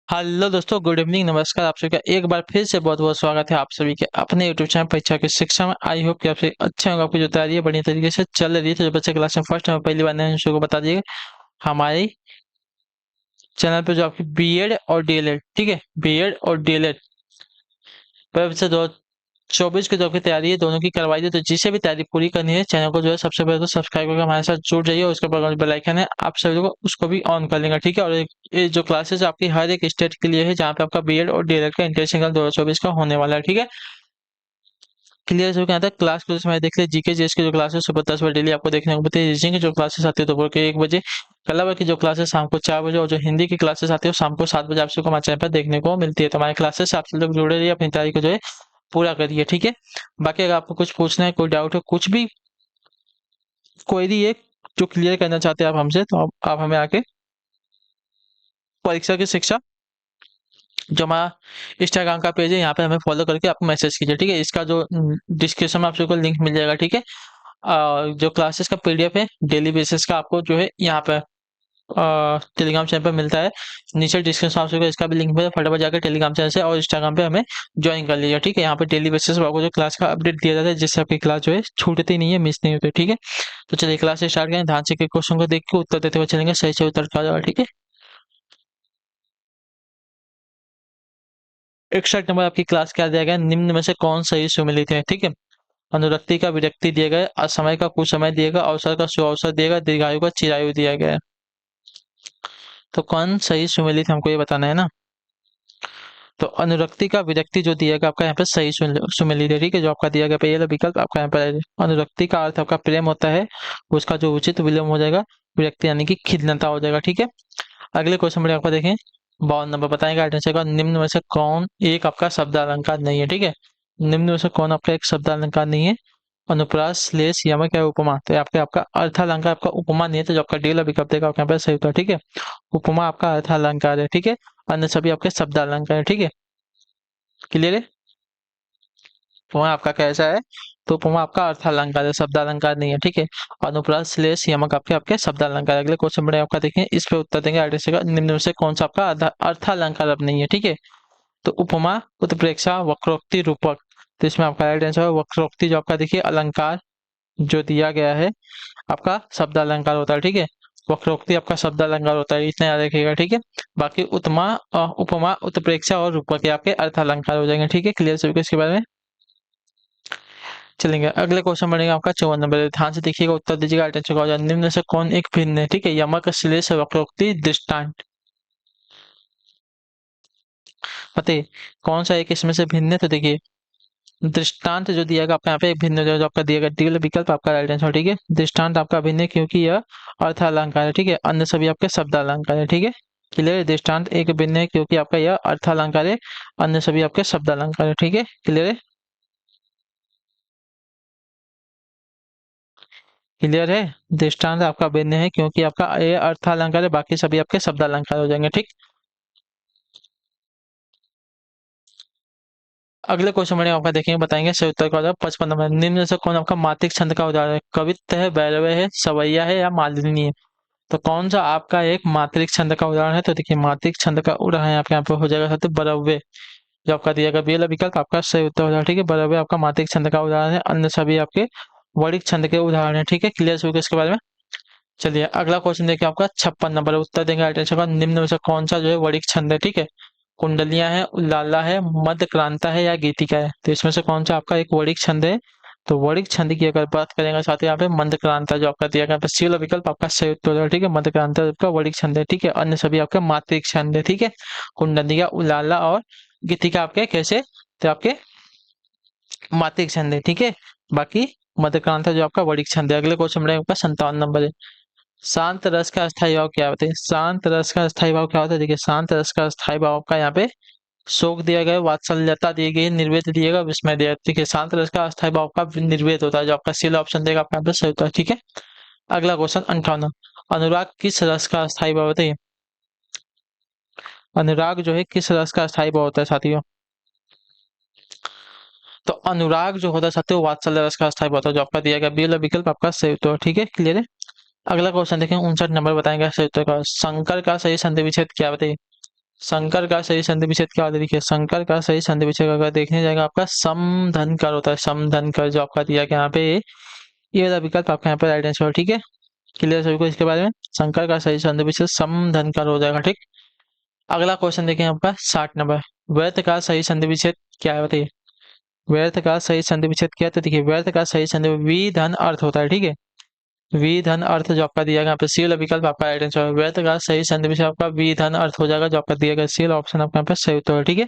Hello दोस्तों, good evening, नमस्कार। आप सभी का एक बार फिर से बहुत बहुत स्वागत है आप सभी के अपने यूट्यूब चैनल परीक्षा की शिक्षा में। आई होप कि आप सभी अच्छे होंगे। आपकी जो तैयारी है बढ़िया तरीके से चल रही है। तो जो बच्चे क्लास में फर्स्ट टाइम पहली बार नए हैं, को बता दिए हमारे चैनल पे जो आपकी बीएड और डीएलएड, ठीक है, बीएड और डीएलएड पर से 2024 की जो आपकी तैयारी है दोनों की करवाई दी। तो जिसे भी तैयारी पूरी करनी है चैनल को जो है सबसे पहले तो सब्सक्राइब करके हमारे साथ जुड़ जाइए और उसके बगल में बेल आइकन है, आप सभी लोग उसको भी ऑन कर लेंगे, ठीक है। और ये जो क्लासेस आपकी हर एक स्टेट के लिए है जहाँ पे आपका बीएड और डीएलएड का इंटरनेशनल 2024 का होने वाला है, ठीक है। क्लियर जो क्या था क्लास को समय देख ले। जीके जीएस की जो क्लासेस सुबह 10 बजे डेली आपको देखने को मिलती है। रीजनिंग की जो क्लासेस आती है दोपहर के 1 बजे। कला वर्ग की जो क्लासेस शाम को 4 बजे और जो हिंदी की क्लासेस आती है वो शाम को 7 बजे आप सबको हमारे चैनल पर देखने को मिलती है। तो हमारे क्लासेस से आप सब लोग जुड़े रहिए, अपनी तैयारी को जो है पूरा करिए, ठीक है। बाकी अगर आपको कुछ पूछना है, कोई डाउट है, कुछ भी क्वेरी है जो क्लियर करना चाहते हैं आप हमसे, तो आप हमें आके परीक्षा की शिक्षा जो हमारा इंस्टाग्राम का पेज है यहाँ पे हमें फॉलो करके आप मैसेज कीजिए, ठीक है। इसका जो डिस्क्रिप्शन में आप सबको लिंक मिल जाएगा, ठीक है। जो क्लासेस का पीडीएफ है डेली बेसिस का आपको जो है यहाँ पे टेलीग्राम चैनल पे मिलता है। नीचे डिस्क्रिप्शन आप सबको इसका भी लिंक मिलेगा, फटाफट जाकर टेलीग्राम चैनल से और इंस्टाग्राम पे हमें ज्वाइन कर लीजिए, ठीक है। यहाँ पे डेली बेसिस पर आपको जो क्लास का अपडेट दिया जाता है जिससे आपकी क्लास जो है छूटती नहीं है, मिस नहीं होती, ठीक है। तो चलिए क्लास से स्टार्ट करें। ध्यान से क्वेश्चन को देख के उत्तर देते हुए चलेंगे, सही से उत्तर का जाएगा, ठीक है। 61 नंबर आपकी क्लास क्या दिया गया, निम्न में से कौन सही सुमेलित है, ठीक है। अनुरक्ति का विरक्ति दिया गया है, असमय का कुसमय दिया गया, अवसर का सुअवसर दिया गया, दीर्घायु का चिरायु दिया गया है। तो कौन सही सुमेलित हमको ये बताना है ना। तो अनुरक्ति का विरक्ति जो दिया गया आपका यहाँ पे सही सुमेलित है, ठीक है। जो आपका दिया गया पहला विकल्प आपका यहाँ पर अनुरक्ति का अर्थ आपका प्रेम होता है, उसका जो उचित विलोम हो जाएगा विरक्ति यानी कि खिन्नता हो जाएगा, ठीक है। अगले क्वेश्चन में आपका देखें 52 नंबर, बताएंगे आंसर का निम्न में से कौन एक आपका शब्द अलंकार नहीं है, ठीक है। निम्न में से कौन आपका एक शब्द अलंकार नहीं है। अनुप्रास श्लेष यमक या उपमा, तो आपके आपका अर्थालंकार आपका उपमा नहीं है, तो जो आपका डेला विकल्प देगा आपके यहाँ पे सही उत्तर, ठीक है। उपमा आपका अर्थालंकार है, ठीक है। अन्य सभी आपके शब्द अलंकार है, ठीक है। क्लियर है। उपमा आपका कैसा है, तो उपमा आपका अर्थालंकार है, शब्द अलंकार नहीं है, ठीक है। अनुप्रास श्लेष यमक आपके आपके शब्द अलंकार। अगले क्वेश्चन बड़े आपका देखें, इस पे उत्तर देंगे आर्टिस्ट का निम्न में से कौन सा आपका अर्थालंकार अब नहीं है, ठीक है। तो उपमा, उत्प्रेक्षा, वक्रोक्ति, रूपक। तो इसमें आपका राइट आंसर है वक्रोक्ति। जो आपका देखिए अलंकार जो दिया गया है आपका शब्द अलंकार होता है, ठीक है। वक्रोक्ति आपका शब्द अलंकार होता है, इतना याद रखिएगा, ठीक है। बाकी उत्तमा उपमा, उत्प्रेक्षा और रूपक ये आपके अर्थ अलंकार हो जाएंगे, ठीक है। क्लियर सभी को इसके बारे में। चलेंगे अगले क्वेश्चन बनेगा आपका 54 नंबर। ध्यान से देखिएगा, उत्तर दीजिएगा। अटेंशन का हो जाए, निम्न से कौन एक भिन्न है, ठीक है। यमक, श्लेष, वक्रोक्ति, दृष्टांत। बताइए कौन सा एक इसमें से भिन्न है। तो देखिए दृष्टांत जो दिया गया आपका यहाँ पे भिन्न जो आपका दिया गया डी विकल्प आपका राइट आंसर, ठीक है। दृष्टांत आपका भिन्न है क्योंकि यह अर्थ अलंकार है, ठीक है। अन्य सभी आपके शब्द अलंकार है, ठीक है। क्लियर। दृष्टांत एक भिन्न है क्योंकि आपका यह अर्थ अलंकार है, अन्य सभी आपके शब्द अलंकार है, ठीक है। क्लियर है। क्लियर है। दृष्टांत आपका भिन्न है क्योंकि आपका ये अर्थ अलंकार है, बाकी सभी आपके शब्द अलंकार हो जाएंगे, ठीक। अगले क्वेश्चन में आपका देखेंगे, बताएंगे सही उत्तर का 55 नंबर। निम्न में से कौन आपका मात्रिक छंद का उदाहरण है। कवित्त है, भैरव है, सवैया है या मालिनी है। तो कौन सा आपका एक मात्रिक छंद का उदाहरण है। तो देखिए मात्रिक छंद का उदाहरण आपके यहाँ पे हो जाएगा सबसे बरव्य। जो आपका दिया गया बेला विकल्प आपका सही उत्तर हो जाएगा, ठीक है। बरव्य आपका मात्रिक छंद का उदाहरण है, अन्य सभी आपके वणिक छंद के उदाहरण है, ठीक है। क्लियर हो गया इसके बारे में। चलिए अगला क्वेश्चन देखिए आपका 56 नंबर। उत्तर देंगे अटेंशन का, निम्न में से कौन सा जो है वणिक छंद है, ठीक है। कुंडलियां है, उल्लाला है, मध्य क्रांता है या गीतिका है। तो इसमें से कौन सा आपका एक वणिक छंद है। तो वणिक छंद की अगर बात करेंगे साथ ही यहाँ पे मध्य क्रांता जो आपका दिया गया सी वाला विकल्प आपका सही उत्तर होगा, ठीक है। मध्य क्रांता आपका वणिक छंद है, ठीक है। अन्य सभी आपके मात्रिक छंद है, ठीक है। कुंडलिया, उलाला और गीतिका आपके कैसे, तो आपके मात्रिक छंद है, ठीक है। बाकी मध्य क्रांता जो आपका वणिक छंद है। अगले क्वेश्चन में आपका 57 नंबर है। शांत रस का अस्थायी भाव क्या होता है। शांत रस का अस्थायी भाव क्या होता है। देखिए शांत रस का अस्थायी भाव आपका यहाँ पे शोक दिया गया, वात्सल्यता दी गई, निर्वेद दिया गया, विस्मय दिया गया। ठीक है, शांत रस का अस्थायी भाव का निर्वेद होता है, जो आपका सी ऑप्शन देगा आपका आंसर सही होता है, ठीक है। अगला क्वेश्चन 58। अनुराग किस रस का अस्थायी भाव होता है। अनुराग जो है किस रस का अस्थायी भाव होता है साथियों। तो अनुराग जो होता है साथियों वात्सल्य रस का अस्थायी भाव होता है, जो आपका दिया गया बी वाला विकल्प आपका सही उत्तर है, ठीक है। क्लियर है। अगला क्वेश्चन देखें 59 नंबर, बताएंगे सही उत्तर का। शंकर का सही संधि विच्छेद क्या बताइए। शंकर का सही संधि विच्छेद क्या होता है? देखिए शंकर का सही संधि विच्छेद अगर देखने जाएगा आपका समधनकर होता है। समधनकर जो आपका दिया गया यहाँ पे, ये वाला विकल्प आपका यहाँ पे राइट आंसर, ठीक है। क्लियर सभी को इसके बारे में? शंकर का सही संधि विच्छेद समधनकर हो जाएगा, ठीक। अगला क्वेश्चन देखें आपका 60 नंबर। व्यर्थ का सही संधि विच्छेद क्या है बताइए? व्यर्थ का सही संधि विच्छेद क्या है? तो देखिए व्यर्थ का सही संधि वी धन अर्थ होता है, ठीक है। वी धन अर्थ जो आपका दिया गया यहाँ पे सी वाला विकल्प आपका राइट आंसर है। व्यर्थ का सही संधि विच्छेद आपका वी धन अर्थ हो जाएगा, जो आपका दिया गया सी वाला ऑप्शन आपका यहाँ पे सही उत्तर है, ठीक है।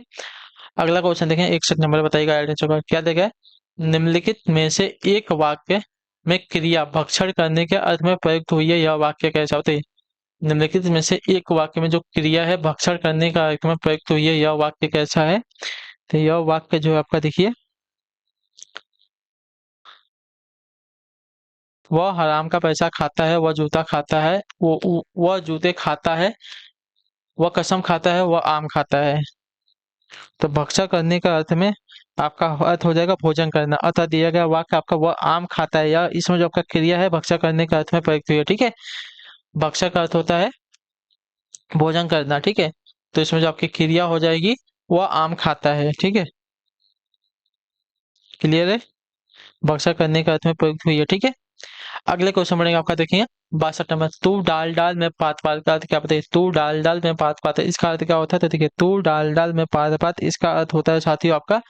अगला क्वेश्चन देखें 61 नंबर, बताइएगा राइट आंसर का क्या देगा है? निम्नलिखित में से एक वाक्य में क्रिया भक्षण करने के अर्थ में प्रयुक्त हुई है, यह वाक्य कैसा होता है? निम्नलिखित में से एक वाक्य में जो क्रिया है भक्षण करने का अर्थ में प्रयुक्त हुई है, यह वाक्य कैसा है? तो यह वाक्य जो है आपका देखिए, वह हराम का पैसा खाता है, वह जूता खाता है, वह जूते खाता है, वह कसम खाता है, वह आम खाता है। तो भक्षण करने का अर्थ में आपका अर्थ हो जाएगा भोजन करना, अतः दिया गया वाक्य आपका वह आम खाता है, या इसमें जो आपका क्रिया है भक्षण करने का अर्थ में प्रयुक्त हुई है, ठीक है। भक्षण का अर्थ होता है भोजन करना, ठीक है। तो इसमें जो आपकी क्रिया हो जाएगी वह आम खाता है, ठीक है। क्लियर है? भक्षण करने का अर्थ में प्रयुक्त हुई है, ठीक है। अगले क्वेश्चन बढ़ेंगे आपका, देखिए 62 नंबर। तू डाल डाल में पात पात का अर्थ क्या बताइए? तू डाल डाल में पात पात, इसका अर्थ क्या होता है? तो देखिए तू डाल डाल में पात पात, इसका अर्थ होता है साथियों आपका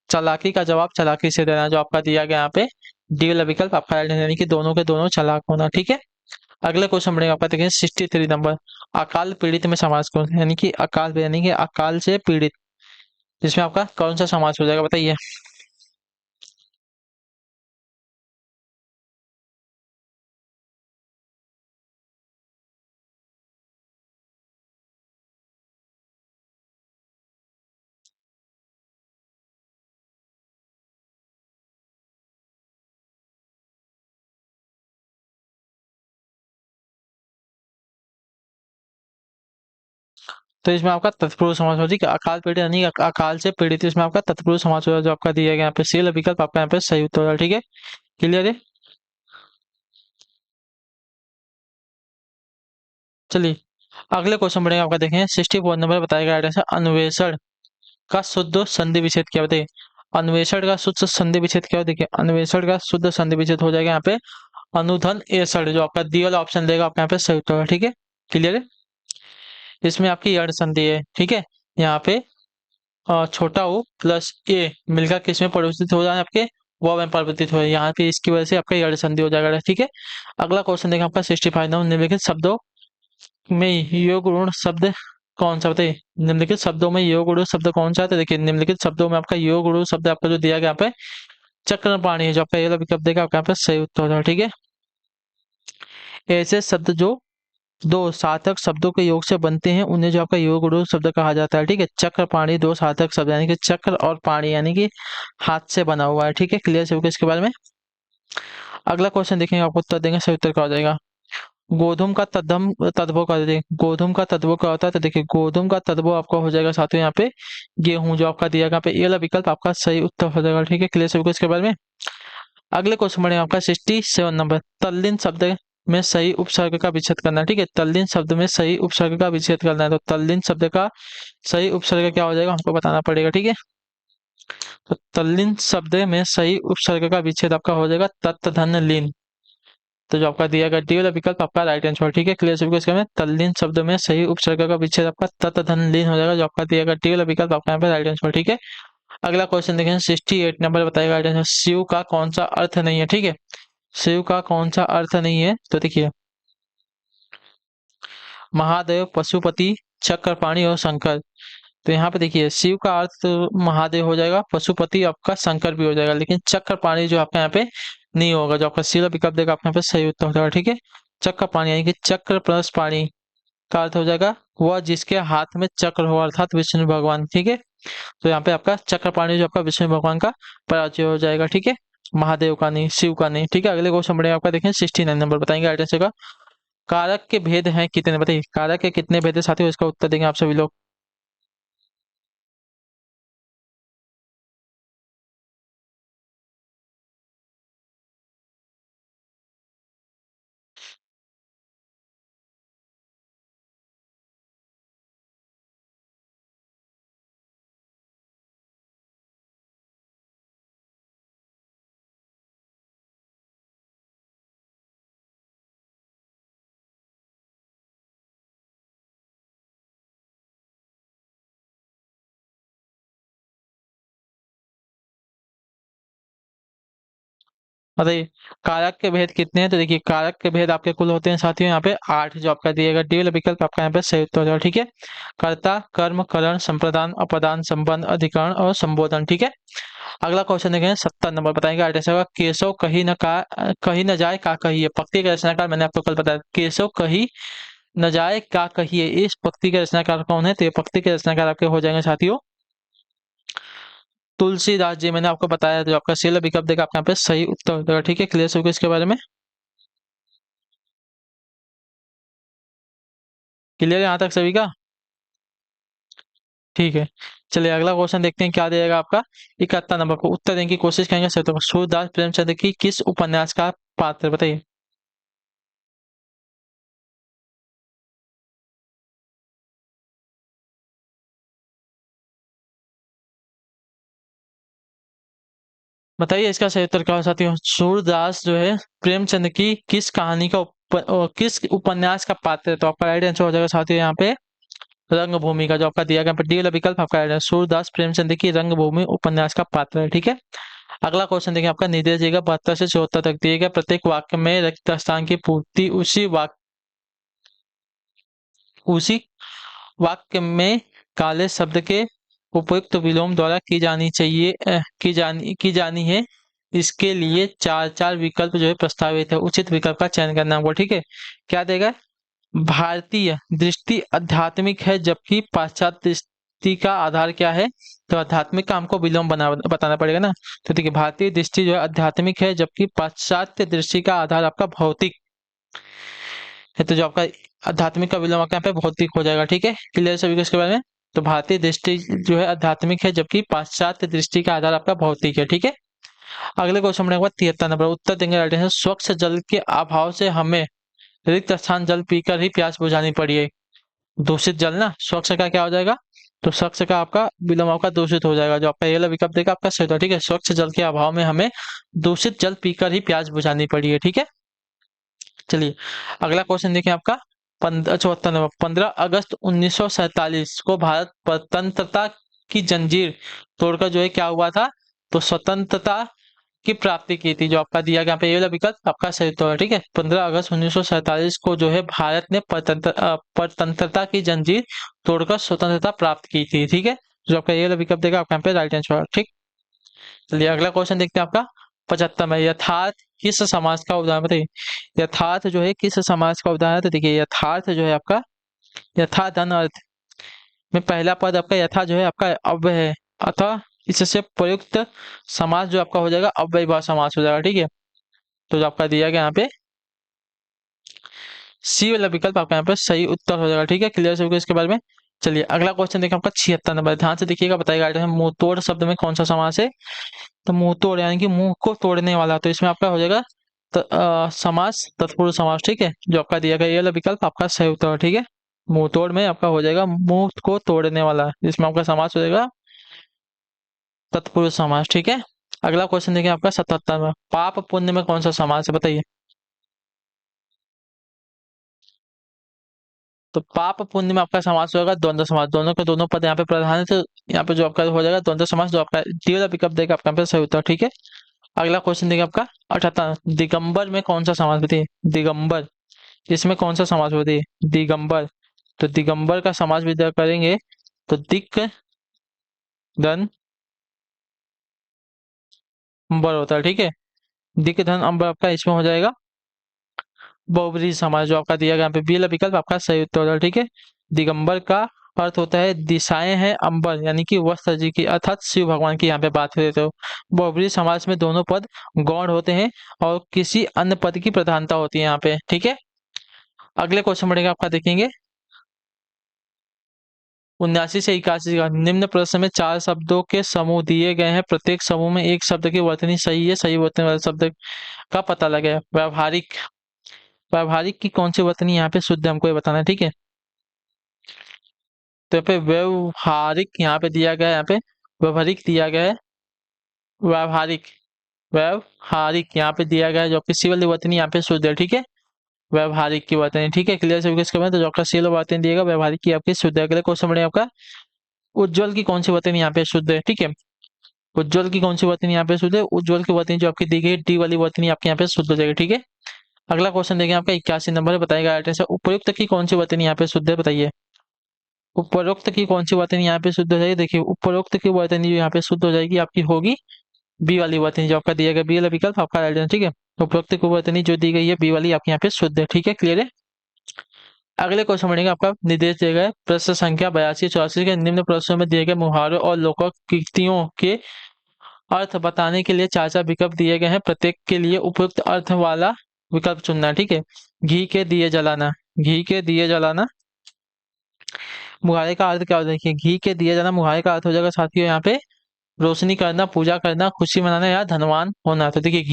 चालाकी का जवाब चालाकी से देना, जो आपका दिया गया यहाँ पे डी वाला विकल्प आपका राइट है, यानी कि दोनों के दोनों चालाक होना, ठीक है। अगले क्वेश्चन बढ़ेगा आपका, देखिए 63 नंबर। अकाल पीड़ित में समास कौन, यानी कि अकाल यानी कि अकाल से पीड़ित, जिसमें आपका कौन सा समास हो जाएगा बताइए? तो इसमें आपका तत्पुरुष समास हो, ठीक है। अकाल पीड़ित यानी अकाल से पीड़ित, इसमें आपका तत्पुरुष समास होगा, जो आपका दिया गया यहाँ पे सी वाला विकल्प आपका यहाँ पे सही उत्तर होगा, ठीक है। क्लियर है? चलिए अगले क्वेश्चन बढ़ेगा आपका, देखें 64 नंबर, बताएगा राइट आंसर अन्वेषण का शुद्ध संधि विच्छेद क्या बताइए? अन्वेषण का शुद्ध संधि विच्छेद क्या हो? देखिए अन्वेषण का शुद्ध संधि विच्छेद हो जाएगा यहाँ पे अनुधन एषण, जो आपका दी वाला ऑप्शन देगा आपका यहाँ पे सही उत्तर होगा, ठीक है। क्लियर है? इसमें आपकी यड़ संधि है, ठीक है। यहाँ पे छोटा ओ प्लस ए मिलकर किस में परिवर्तित हो जाए आपके व में परिवर्तित हो, यहाँ पे इसकी वजह से आपका यड़ संधि हो जाएगा, ठीक है। अगला क्वेश्चन देखा आपका 65 नंबर। निम्नलिखित शब्दों में योग गुण शब्द कौन सा बताइए? निम्नलिखित शब्दों में योग गुण शब्द कौन सा है? तो देखिए निम्नलिखित शब्दों में आपका योग गुण शब्द आपका जो दिया गया यहाँ पे चक्रपाणी है, जो आपका ये वाला विकल्प देगा आपका यहाँ पे सही उत्तर होगा, ठीक है। ऐसे शब्द जो दो सार्थक शब्दों के योग से बनते हैं उन्हें जो आपका योग गुण शब्द कहा जाता है, ठीक है। चक्र पाणी दो सार्थक शब्द, यानी कि चक्र और पाणी यानी कि हाथ से बना हुआ है, ठीक है। क्लियर से होगा इसके बारे में? अगला क्वेश्चन देखेंगे, आपको उत्तर देंगे, सही उत्तर क्या हो जाएगा? गोधूम का तद्भव तद्भव का देखिए गोधूम का तद्भव क्या होता है? तो देखिए गोधूम का तद्भव आपका हो जाएगा साथियों यहाँ पे गेहूं, जो आपका दिया गया यहाँ पे ये वाला विकल्प आपका सही उत्तर हो जाएगा, ठीक है। क्लियर से होगा इसके बारे में? अगले क्वेश्चन बढ़े आपका 67 नंबर। तल्लीन शब्द में सही उपसर्ग का विच्छेद करना है, ठीक है। तल्लीन शब्द में सही उपसर्ग का विच्छेद करना है, तो तल्लीन शब्द का सही उपसर्ग क्या हो जाएगा हमको बताना पड़ेगा, ठीक है। तो तल्लीन शब्द में सही उपसर्ग का विच्छेद आपका हो जाएगा तत् धन लीन, तो जो आपका दिया गया डी वाला विकल्प आपका राइट आंसर, ठीक है। क्लियर सभी को इसका में तल्लीन शब्द में सही उपसर्ग का विच्छेद आपका तत् धन लीन हो जाएगा, जो आपका दिया गया डी वाला विकल्प आपका यहाँ पे राइट आंसर, ठीक है। अगला क्वेश्चन देखें 68 नंबर, बताएगा राइट आंसर शिव का कौन सा अर्थ नहीं है, ठीक है। शिव का कौन सा अर्थ नहीं है? तो देखिए महादेव, पशुपति, चक्रपाणि और शंकर। तो यहाँ पे देखिए शिव का अर्थ तो महादेव हो जाएगा, पशुपति आपका शंकर भी हो जाएगा, लेकिन चक्रपाणि जो आपका यहाँ पे नहीं होगा, जो आपका सीधा विकल्प देगा आपके यहाँ पे सही उत्तर हो जाएगा, ठीक है। चक्रपाणि यानी कि चक्र प्लस पाणी का अर्थ हो जाएगा वह जिसके हाथ में चक्र हो, अर्थात विष्णु भगवान, ठीक है। तो यहाँ पे आपका चक्रपाणि जो आपका विष्णु भगवान का पराजय हो जाएगा, ठीक है। महादेव का नहीं, शिव का नहीं, ठीक है। अगले क्वेश्चन बढ़ेगा आपका, देखें 69 नंबर, बताएंगे राइट आंसर का कारक के भेद हैं कितने बताइए? कारक के कितने भेद है साथियों, इसका उत्तर देंगे आप सभी लोग। बताइए कारक के भेद कितने हैं, तो देखिए कारक के भेद आपके कुल होते हैं साथियों यहाँ पे 8, जो आपका दिएगा डी वाला विकल्प आपका यहाँ पे सही उत्तर हो जाएगा। ठीक है, कर्ता, कर्म, करण, संप्रदान, अपदान, संबंध, अधिकरण और संबोधन। ठीक है, अगला क्वेश्चन देखें 70 नंबर, बताएंगे आठ ऐसा होगा, केशव कहीं न जाए का कहिए। पंक्ति के रचनाकार मैंने आपको कल बताया, केशव कहीं न जाए का कहिए, इस पंक्ति के रचनाकार कौन है, तो ये पंक्ति के रचनाकार आपके हो जाएंगे साथियों तुलसीदास जी। मैंने आपको बताया, जो आपका सी विकल्प देगा आपका यहाँ पे सही उत्तर हो जाएगा। ठीक है, क्लियर हो गया इसके बारे में, क्लियर है यहाँ तक सभी का। ठीक है, चलिए अगला क्वेश्चन देखते हैं क्या देगा आपका। 71 नंबर को उत्तर देने की कोशिश करेंगे सर। तो सूरदास प्रेमचंद की किस उपन्यास का पात्र, बताइए। बताइए इसका सही उत्तर क्या हो साथियों। सूरदास जो है प्रेमचंद की किस कहानी का किस उपन्यास का पात्र है, तो आपका राइट आंसर हो जाएगा साथियों यहाँ पे रंगभूमि का, जो आपका दिया गया डी वाला विकल्प आपका राइट है। सूरदास प्रेमचंद की रंगभूमि उपन्यास का पात्र है। ठीक है, अगला क्वेश्चन देखिए आपका, निर्देश दिएगा 72 से 74 तक दिए गए प्रत्येक वाक्य में रिक्त स्थान की पूर्ति उसी वाक्य में काले शब्द के उपयुक्त विलोम द्वारा की जानी चाहिए की जानी है। इसके लिए चार चार विकल्प जो है प्रस्तावित है, उचित विकल्प का चयन करना होगा। ठीक है, क्या देगा, भारतीय दृष्टि आध्यात्मिक है जबकि पाश्चात्य दृष्टि का आधार क्या है, तो आध्यात्मिक का हमको विलोम बताना पड़ेगा ना। तो देखिए भारतीय दृष्टि जो है आध्यात्मिक है जबकि पाश्चात्य दृष्टि का आधार आपका भौतिक है, तो जो आपका आध्यात्मिक का विलोम आपका यहाँ पे भौतिक हो जाएगा। ठीक है, क्लियर सभी को इसके बारे में। तो भारतीय दृष्टि जो है आध्यात्मिक है जबकि पाश्चात्य दृष्टि का आधार आपका भौतिक है। ठीक है, अगले क्वेश्चन में 73 नंबर उत्तर देंगे राइट आंसर, स्वच्छ जल के अभाव से हमें रिक्त स्थान जल पीकर ही प्यास बुझानी पड़ी है। दूषित जल ना, स्वच्छ का क्या हो जाएगा, तो स्वच्छ का आपका विलोम आपका दूषित हो जाएगा, जो आपका ये वाला विकल्प देगा आपका सही होगा। ठीक है, स्वच्छ जल के अभाव में हमें दूषित जल पीकर ही प्यास बुझानी पड़ी है। ठीक है, चलिए अगला क्वेश्चन देखिए आपका 74 नंबर, 15 अगस्त 1947 को भारत स्वतंत्रता की जंजीर तोड़कर जो है क्या हुआ था, तो स्वतंत्रता की प्राप्ति की थी, जो आपका दिया गया यहाँ पे ये वाला विकल्प आपका सही उत्तर है। ठीक है, 15 अगस्त 1947 को जो है भारत ने स्वतंत्रता की जंजीर तोड़कर स्वतंत्रता प्राप्त की थी। ठीक है, जो आपका ये वाला विकल्प देगा आपका यहाँ पे राइट आंसर। ठीक, चलिए अगला क्वेश्चन देखते हैं आपका 75 में, यथार्थ किस समाज का उदाहरण, बताइए यथार्थ जो है किस समाज का उदाहरण है, तो देखिए यथार्थ जो है आपका यथा धन अर्थ में पहला पद आपका यथा जो है आपका अव्यय है, अतः इससे प्रयुक्त समाज जो आपका हो जाएगा अव्ययभाव समास हो जाएगा। ठीक है, तो जो आपका दिया गया यहाँ पे सी वाला विकल्प आपका यहाँ पे सही उत्तर हो जाएगा। ठीक है, क्लियर हो गया इसके बारे में। चलिए अगला क्वेश्चन देखिए आपका 76 नंबर, ध्यान से देखिएगा, बताइएगा आइटम मुंह तोड़ शब्द में कौन सा समास है, तो मुंह तोड़ यानी कि मुंह को तोड़ने वाला, तो इसमें आपका हो जाएगा समास तत्पुरुष समास। ठीक है, जो आपका दिया गया ये वाला विकल्प आपका सही उत्तर है। ठीक है, मुंह तोड़ में आपका हो जाएगा मुंह को तोड़ने वाला, जिसमें आपका समास हो जाएगा तत्पुरुष समास। ठीक है, अगला क्वेश्चन देखिए आपका 77 में, पाप पुण्य में कौन सा समास है, बताइए। तो पाप पुण्य में आपका समास होगा द्वंद्व समास, दोनों के दोनों पद यहाँ पे प्रधान है, तो यहाँ पे जो आपका हो जाएगा द्वंद्व समास, जो आपका डी वाला विकल्प देगा आपका यहाँ पे सही उत्तर। ठीक है, अगला क्वेश्चन देखिए आपका 78, दिगंबर में कौन सा समास, बताइए दिगंबर, इसमें कौन सा समास होती है दिगंबर, तो दिगंबर का समास विद्या करेंगे तो दिक धन अंबर होता है। ठीक है, दिक धन अंबर आपका इसमें हो जाएगा बहुब्रीहि समास, जो आपका दिया गया यहाँ पे बी वाला विकल्प आपका सही उत्तर होता है। ठीक है, दिगंबर का अर्थ होता है दिशाएं हैं अंबर, यानी कि वस्त्र जी की, अर्थात शिव भगवान की यहाँ पे बात करते हो। बहुब्रीहि समास में दोनों पद गौण होते हैं और किसी अन्य पद की प्रधानता होती है यहाँ पे। ठीक है, अगले क्वेश्चन बढ़ेगा आपका देखेंगे 79 से 81 का, निम्न प्रश्न में चार शब्दों के समूह दिए गए हैं, प्रत्येक समूह में एक शब्द की वर्तनी सही है, सही वर्तनी वाले शब्द का पता लगे। व्यवहारिक, व्यवहारिक की कौन सी वर्तनी यहाँ पे शुद्ध है हमको ये बताना है। ठीक है, तो यहाँ पे व्यवहारिक यहाँ पे दिया गया है, यहाँ पे व्यवहारिक दिया गया है, व्यवहारिक, व्यवहारिक यहाँ पे दिया गया है, जो आपकी सिविल वर्तनी यहाँ पे शुद्ध है। ठीक है, व्यवहारिक की वर्तनी। ठीक है, क्लियर से इसके बाद तो जो आपका सिविल वर्तनी दिएगा व्यवहारिक की आपकी शुद्ध है। अगले क्वेश्चन बढ़िया आपका उज्जवल की कौन सी वर्तनी यहाँ पे शुद्ध है। ठीक है, उज्ज्वल की कौन सी वर्तनी यहाँ पे शुद्ध है? उज्ज्वल की वर्तनी जो आपकी दी गई डी वाली वर्तनी आपके यहाँ पे शुद्ध हो जाएगी। ठीक है, अगला क्वेश्चन देखें आपका 81 नंबर है, बताएगा राइट आंसर। उपयुक्त की कौन सी वर्तनी यहाँ पे शुद्ध है, बताइए। उपरोक्त की कौन सी वर्तनी यहाँ पे शुद्ध हो जाएगी? देखिए उपरोक्त की वर्तनी जो यहाँ पे शुद्ध हो जाएगी आपकी होगी बी वाली वर्तनी जो आपका दिया गया, बी वाला विकल्प आपका राइट आंसर। ठीक है, उपरोक्त की वर्तनी जो दी गई है बी वाली आपके यहाँ पे शुद्ध है। ठीक है, क्लियर है। अगले क्वेश्चन बढ़ेंगे, आपका निर्देश दिए गए प्रश्न संख्या 82-84 के निम्न प्रश्नों में दिए गए मुहावरों और लोकोक्तियों के अर्थ बताने के लिए चार चार विकल्प दिए गए हैं, प्रत्येक के लिए उपयुक्त अर्थ वाला विकल्प चुनना है। ठीक है, घी के दिए जलाना, घी के दिए जलाना मुहावरे का अर्थ क्या होता है? देखिए घी के दिए जलाना मुहावरे का अर्थ हो जाएगा साथियों यहाँ पे रोशनी करना, पूजा करना, खुशी मनाना या धनवान होना। तो देखिए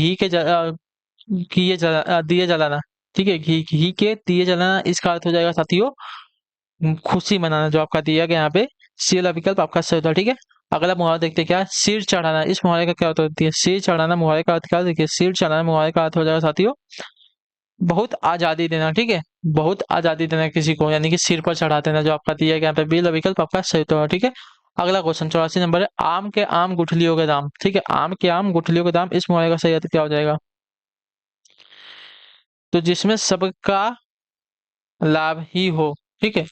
दिए जलाना, ठीक है, घी घी के दिए जलाना इसका अर्थ हो जाएगा साथियों खुशी मनाना, जो आपका दिया गया यहाँ पे सी वाला विकल्प आपका सही होता है। ठीक है, अगला मुहावरा देखते हैं क्या है, सिर चढ़ाना। इस मुहावरे का क्या होता है? सिर चढ़ाना मुहावरे का अर्थ क्या है? देखिए सिर चढ़ाना मुहावरे का अर्थ हो जाएगा साथियों बहुत आजादी देना। ठीक है, बहुत आजादी देना किसी को, यानी कि सिर पर चढ़ा देना, जो आपका दिया गया यहाँ पे बी वाला विकल्प आपका सही होता है। ठीक है, अगला क्वेश्चन 84 नंबर है, आम के आम गुठलियों के दाम। ठीक है, आम के आम गुठलियों के दाम इस मुहावरे का सही अर्थ क्या हो जाएगा? तो जिसमें सबका लाभ ही हो। ठीक है,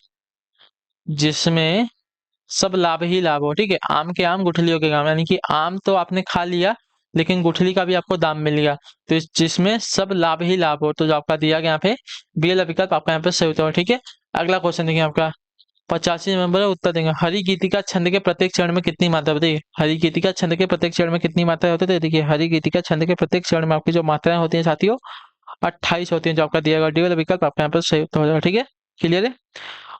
जिसमें सब लाभ ही लाभ हो। ठीक है, आम के आम गुठलियों के दाम, यानी कि आम तो आपने खा लिया लेकिन गुठली का भी आपको दाम मिल गया, तो जिसमें सब लाभ ही लाभ हो, तो जो आपका दिया गया यहाँ पे बी वाला विकल्प आपका यहाँ पे सही होता है। ठीक है, अगला क्वेश्चन देखिए आपका 85 नंबर है, उत्तर देंगे हरि गीतिका छंद के प्रत्येक चरण में कितनी मात्रा बताइए। हरि गीतिका छंद के प्रत्येक चरण में कितनी मात्रा होती है? देखिए हरि गीतिका छंद के प्रत्येक चरण में आपकी जो मात्राएं होती हैं साथियों 28 होती हैं, जो आपका दिया गया डी वाला विकल्प आपका यहाँ पर सही हो जाएगा। ठीक है, क्लियर है।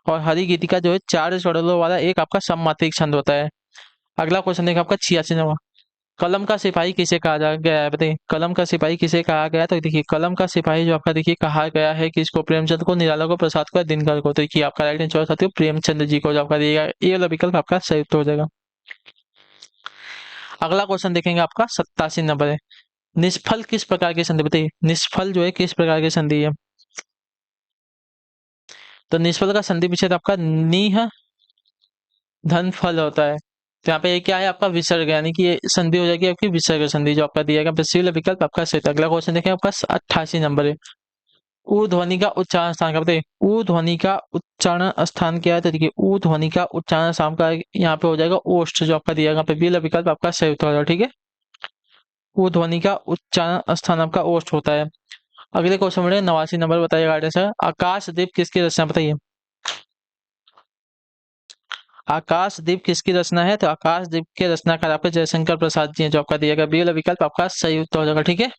और हरी गीतिका जो है 4 चौड़लों वाला एक आपका सममात्रिक छंद होता है। अगला क्वेश्चन देखिए आपका 86 नंबर, कलम का सिपाही किसे कहा गया है? बताइए कलम का सिपाही किसे कहा गया है? तो देखिए कलम का सिपाही जो आपका देखिए कहा गया है किसको? प्रेमचंद को, निराला को, प्रसाद को, या दिनकर को। तो देखिए आपका राइट आंसर साथियों प्रेमचंद जी को, जो आपका दिएगा ये वाला विकल्प आपका सही उत्तर हो जाएगा। अगला क्वेश्चन देखेंगे आपका 87 नंबर है, निष्फल किस प्रकार की संधि? बताइए निष्फल जो है किस प्रकार की संधि है? तो निष्फल का संधि विच्छेद आपका नीह धन फल होता है। तो यहाँ पे ये क्या है आपका विसर्ग, यानी कि ये संधि हो जाएगी आपकी विसर्ग संधि, जो आपका दिया गया पहला विकल्प आपका सही था। अगला क्वेश्चन देखें आपका 88 नंबर है, ऊ ध्वनि का उच्चारण स्थान का बताइए। ऊ ध्वनि का उच्चारण स्थान क्या है? तो देखिए ऊ ध्वनि का उच्चारण स्थान का यहाँ पे हो जाएगा ओष्ठ, जो आपका दिया गया पे पहला विकल्प आपका सही उत्तर होगा। ठीक है, ऊ ध्वनि का उच्चारण स्थान आपका ओष्ठ होता है। अगले क्वेश्चन में 89 नंबर बताइएगा आंसर, आकाशदीप किसकी रचना बताइए। आकाशदीप किसकी रचना है? तो आकाशदीप के रचनाकार आपके जयशंकर प्रसाद जी हैं, जो आपका दिया गया बी वाला विकल्प आपका सही उत्तर हो जाएगा। ठीक है,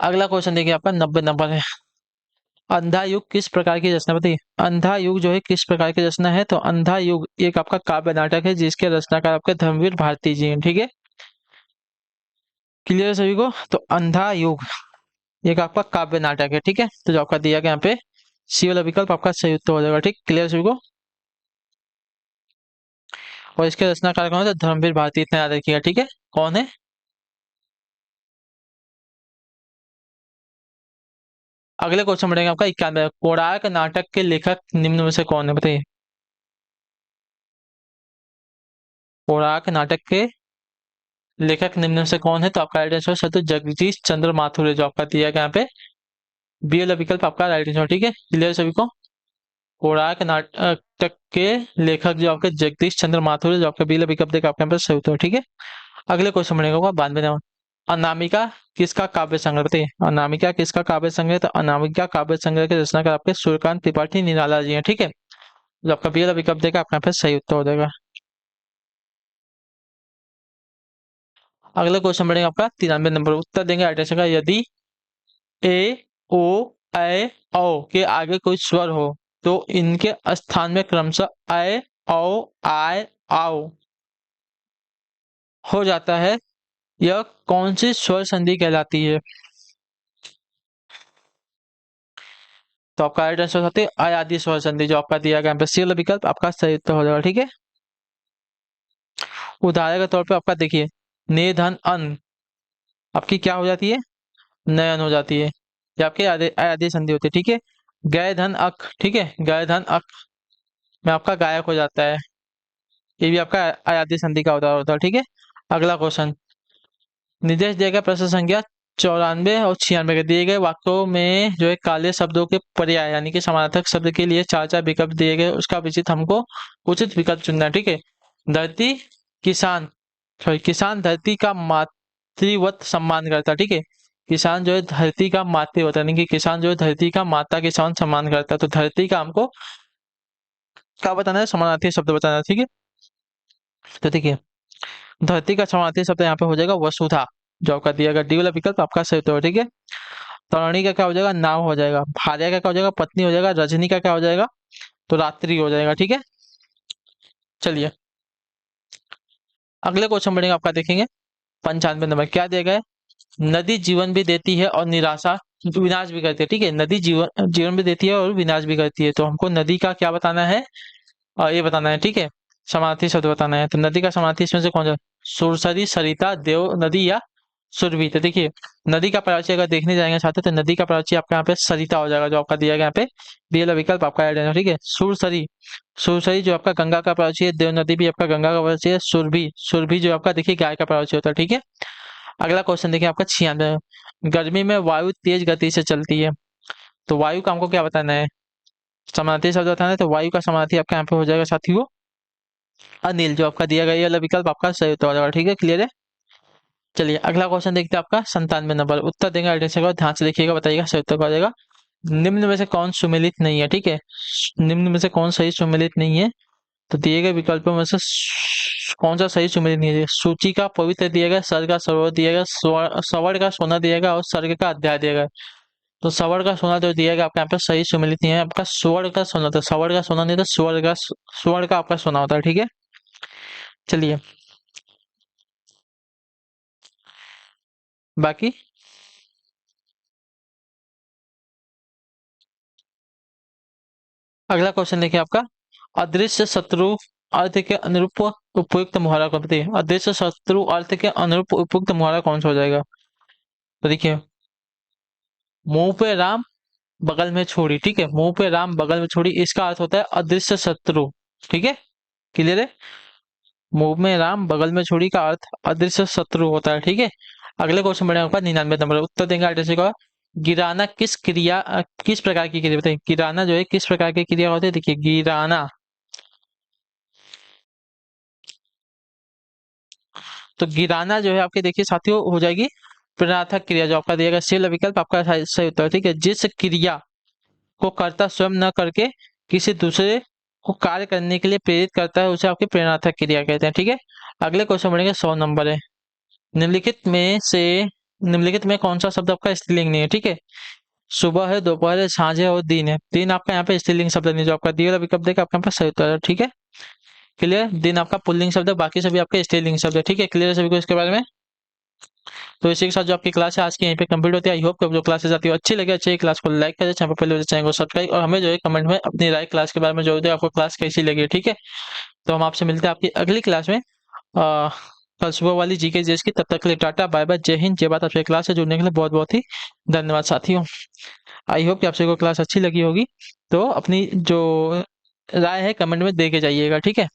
अगला क्वेश्चन देखिए आपका 90 नंबर है, अंधा युग किस प्रकार की रचना बताइए। अंधा युग जो है किस प्रकार की रचना है? तो अंधा युग एक आपका काव्य नाटक है जिसके रचनाकार आपके धर्मवीर भारती जी हैं। ठीक है, क्लियर है सभी को? तो अंधा युग एक आपका काव्य नाटक है। ठीक है, तो जो आपका दिया गया यहाँ पे सी वाला विकल्प आपका सही उत्तर हो जाएगा। ठीक, क्लियर सभी को? और इसके रचनाकार कौन है? तो धर्मवीर भारती, इतना याद रखिएगा। ठीक है, कौन है? अगले क्वेश्चन बढ़ेगा आपका 91, कोणार्क नाटक के लेखक निम्न में से कौन है बताइए। कोणार्क नाटक के लेखक निम्न में से कौन है? तो आपका राइट आंसर है तो जगदीश चंद्र माथुर है, जो आपका दिया गया यहाँ पे बी वाला विकल्प आपका राइट आंसर। ठीक है, क्लियर सभी को? कोणार्क नाटक के लेखक जो आपके जगदीश चंद्र माथुर है, जो आपका बी वाला विकल्प देगा आपके यहाँ पे सही उत्तर है। ठीक है, अगले क्वेश्चन बढ़ेगा 92 नंबर, अनामिका किसका काव्य संग्रह बताइए। अनामिका किसका काव्य संग्रह? तो अनामिका काव्य संग्रह के रचनाकार आपके सूर्यकांत त्रिपाठी निराला जी हैं। ठीक है, जो आपका बी वाला विकल्प देगा आपका यहाँ पे सही उत्तर हो जाएगा। अगला क्वेश्चन बढ़ेगा आपका 93 नंबर, उत्तर देंगे राइट आंसर का, यदि ए ओ ऐ औ के आगे कोई स्वर हो तो इनके स्थान में क्रमशः ऐ औ आय आओ हो जाता है, यह कौन सी स्वर संधि कहलाती है? तो आपका राइट आंसर होते है अयादी स्वर संधि, जो आपका दिया गया यहाँ पे सी वाला विकल्प आपका सही उत्तर हो जाएगा। ठीक है, उदाहरण के तौर पे आपका देखिए ने धन अन आपकी क्या हो जाती है? नयन हो जाती है, ये आपके अयादी संधि होती है। ठीक है, गय धन अक, ठीक है, गय धन अक में आपका गायक हो जाता है, ये भी आपका अयादी संधि का उदाहरण होता है। ठीक है, अगला क्वेश्चन, निर्देश दिया गया प्रश्न संख्या 94 और 96 के दिए गए वाक्यों में जो है काले शब्दों के पर्याय यानी कि समानार्थक शब्द के लिए चार चार विकल्प दिए गए, उसका विचित हमको उचित विकल्प चुनना है। ठीक है। धरती किसान, सॉरी, किसान धरती का मातृवत सम्मान करता है। ठीक है। किसान जो है धरती का मातृवत यानी कि किसान जो है धरती का माता के समान सम्मान करता है। तो धरती का हमको क्या बताना है, समानार्थी शब्द बताना है। ठीक है। तो देखिए, धरती का समानार्थी शब्द यहाँ पे हो जाएगा वसुधा, जो आपका दिया गया डी वाला विकल्प आपका सही उत्तर है। ठीक है। तरुणी का क्या हो जाएगा, नाव हो जाएगा। भार्या का क्या हो जाएगा, पत्नी हो जाएगा। रजनी का क्या हो जाएगा, तो रात्रि हो जाएगा। ठीक है। चलिए अगले क्वेश्चन बढ़ेंगे, आपका देखेंगे 95 नंबर क्या दिया गया है, नदी जीवन भी देती है और निराशा विनाश भी करती है। ठीक है। नदी जीवन जीवन भी देती है और विनाश भी करती है। तो हमको नदी का क्या बताना है, ये बताना है। ठीक है। समानार्थी शब्द बताना है। तो नदी का समानार्थी इसमें से कौन सा, सुरसरी, सरिता, देव नदी या सुरभि। तो देखिए, नदी का प्राची अगर देखने जाएंगे छात्र तो नदी का प्राची आपका यहाँ पे सरिता हो जाएगा, जो आपका दिया गया यहाँ पे डी वाला विकल्प आपका ऐड है। ठीक है। सुरसरी, सुरसरी जो आपका गंगा का प्राची है। देव नदी भी आपका गंगा का प्राची है। सुरभि, सुरभि जो आपका देखिए गाय का प्राची होता है। ठीक है। अगला क्वेश्चन देखिए आपका 96, गर्मी में वायु तेज गति से चलती है। तो वायु का हमको क्या बताना है, समानार्थी शब्द बताना है। तो वायु का समानार्थी आपका यहाँ पे हो जाएगा साथियों अनिल, जो आपका दिया गया ये वाला विकल्प आपका सही उत्तर हो जाएगा। ठीक है। क्लियर है। चलिए अगला क्वेश्चन देखते हैं आपका 97 नंबर, उत्तर देंगे आइडेंटिफाई का, ध्यान से देखिएगा, बताइएगा सही उत्तर क्या हो जाएगा। निम्न में से कौन सुमेलित नहीं है। ठीक है। निम्न में से कौन सही सुमेलित नहीं है, तो दिए गए विकल्पों में से कौन सा सही सुमेलित नहीं है। सूची का पवित्र दिया गया, सर्ग का सरोवर दिया गया, स्वर्ण का सोना दिया गया और सर्ग का अध्याय दिया गया। तो स्वर्ण का सोना जो दिया गया आपका यहाँ पे सही सुमेलित नहीं है, आपका स्वर्ण का सोना था। स्वर्ण का सोना नहीं था, स्वर्ण का आपका सोना होता है। ठीक है। चलिए बाकी अगला क्वेश्चन देखिए आपका, अदृश्य शत्रु अर्थ के अनुरूप उपयुक्त मुहावरा कौन, बताइए अदृश्य शत्रु अर्थ के अनुरूप उपयुक्त मुहावरा कौन सा हो जाएगा। तो देखिए, मुंह पे राम बगल में छोड़ी। ठीक है। मुंह पे राम बगल में छोड़ी, इसका अर्थ होता है अदृश्य शत्रु। ठीक है। क्लियर है। मुंह में राम बगल में छोड़ी का अर्थ अदृश्य शत्रु होता है। ठीक है। अगले क्वेश्चन बढ़े आपका 99 नंबर, उत्तर देंगे आइडेंटिफाई का, गिराना किस क्रिया किस प्रकार की क्रिया, बताइए गिराना जो है किस प्रकार की क्रिया होती है। देखिए गिराना, तो गिराना जो है आपके देखिए साथियों हो जाएगी प्रेरणार्थक क्रिया, जो आपका दिएगा सी विकल्प आपका सही उत्तर है। ठीक है। जिस क्रिया को कर्ता स्वयं न करके किसी दूसरे को कार्य करने के लिए प्रेरित करता है उसे आपकी प्रेरणार्थक क्रिया कहते हैं। ठीक है। अगले क्वेश्चन बढ़ेंगे 100 नंबर है, निम्नलिखित में से निम्नलिखित में कौन सा शब्द आपका स्त्रीलिंग नहीं है। ठीक है। सुबह है, दोपहर है, साँझ है और दिन है। दिन आपका यहाँ पे स्त्रीलिंग शब्द नहीं, जो आपका दिया वाला विकल्प देगा आपके यहाँ पे सही उत्तर है। ठीक है। क्लियर। दिन आपका पुल्लिंग शब्द है, बाकी सभी आपके स्त्रीलिंग शब्द है। ठीक है। क्लियर है सभी को इसके बारे में। तो इसी के साथ जो आपकी क्लास है आज की यहीं पे कंप्लीट होती है। आई होप कि जो क्लासेस आती है अच्छी लगे, अच्छी क्लास को लाइक करें, चैनल पर पहले चैनल को सब्सक्राइब, और हमें जो है कमेंट में अपनी राय क्लास के बारे में जो है आपको क्लास कैसी लगी। ठीक है। तो हम आपसे मिलते हैं आपकी अगली क्लास में कल सुबह वाली जीके जीएस की। तब तक के लिए टाटा बाय बाय, जय हिंद जय भारत। आपसे क्लास से जुड़ने के लिए बहुत बहुत ही धन्यवाद साथियों। आई होप कि आप सभी को क्लास अच्छी लगी होगी। तो अपनी जो राय है कमेंट में दे के जाइएगा। ठीक है।